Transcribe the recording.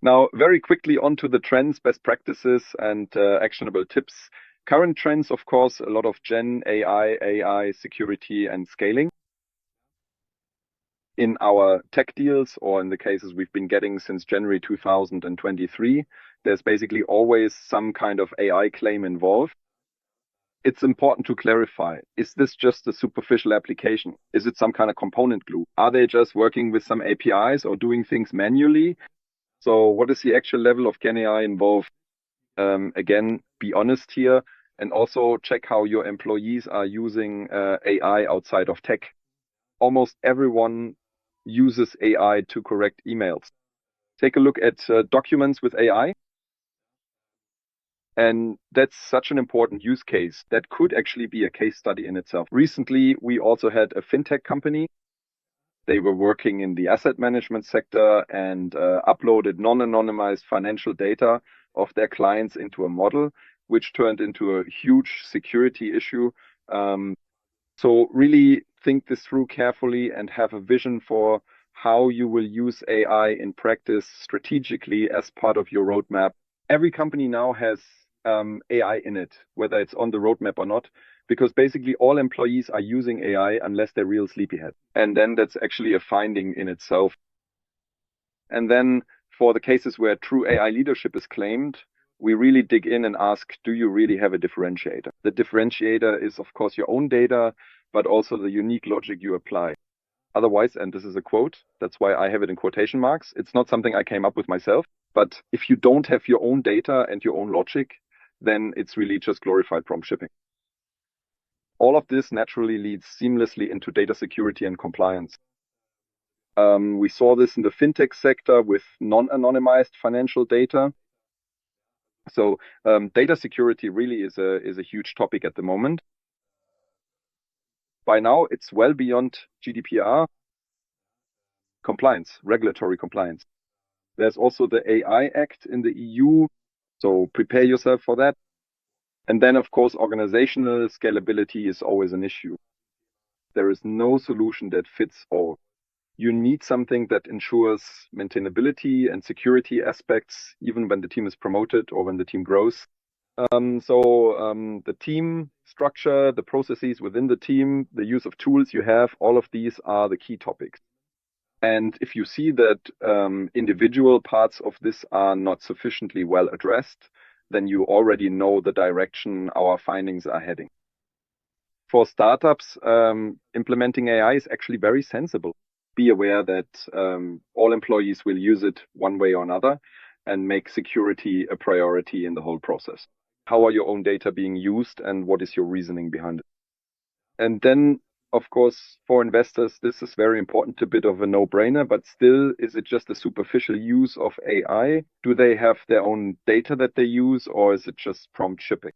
Now, very quickly onto the trends, best practices, and actionable tips. Current trends, of course, a lot of Gen AI, AI security, and scaling. In our tech deals, or in the cases we've been getting since January 2023, there's basically always some kind of AI claim involved. It's important to clarify, is this just a superficial application? Is it some kind of component glue? Are they just working with some APIs or doing things manually? So what is the actual level of Gen AI involved? Again, be honest here and also check how your employees are using AI outside of tech. Almost everyone uses AI to correct emails. Take a look at documents with AI. And that's such an important use case that could actually be a case study in itself. Recently, we also had a fintech company. They were working in the asset management sector and uploaded non-anonymized financial data of their clients into a model, which turned into a huge security issue. So really think this through carefully and have a vision for how you will use AI in practice strategically as part of your roadmap. Every company now has AI in it, whether it's on the roadmap or not, because basically all employees are using AI unless they're real sleepyheads. And then that's actually a finding in itself. And then for the cases where true AI leadership is claimed, we really dig in and ask, do you really have a differentiator? The differentiator is, of course, your own data, but also the unique logic you apply. Otherwise, and this is a quote, that's why I have it in quotation marks, it's not something I came up with myself, but if you don't have your own data and your own logic, then it's really just glorified prompt shipping. All of this naturally leads seamlessly into data security and compliance. We saw this in the fintech sector with non-anonymized financial data. So data security really is a huge topic at the moment. By now, it's well beyond GDPR compliance, regulatory compliance. There's also the AI Act in the EU, so prepare yourself for that. And then, of course, organizational scalability is always an issue. There is no solution that fits all. You need something that ensures maintainability and security aspects, even when the team is promoted or when the team grows. The team structure, the processes within the team, the use of tools you have, all of these are the key topics. And if you see that individual parts of this are not sufficiently well addressed, then you already know the direction our findings are heading. For startups, implementing AI is actually very sensible. Be aware that all employees will use it one way or another and make security a priority in the whole process. How are your own data being used and what is your reasoning behind it? And then, of course, for investors, this is very important, a bit of a no-brainer, but still, is it just a superficial use of AI? Do they have their own data that they use, or is it just prompt shipping?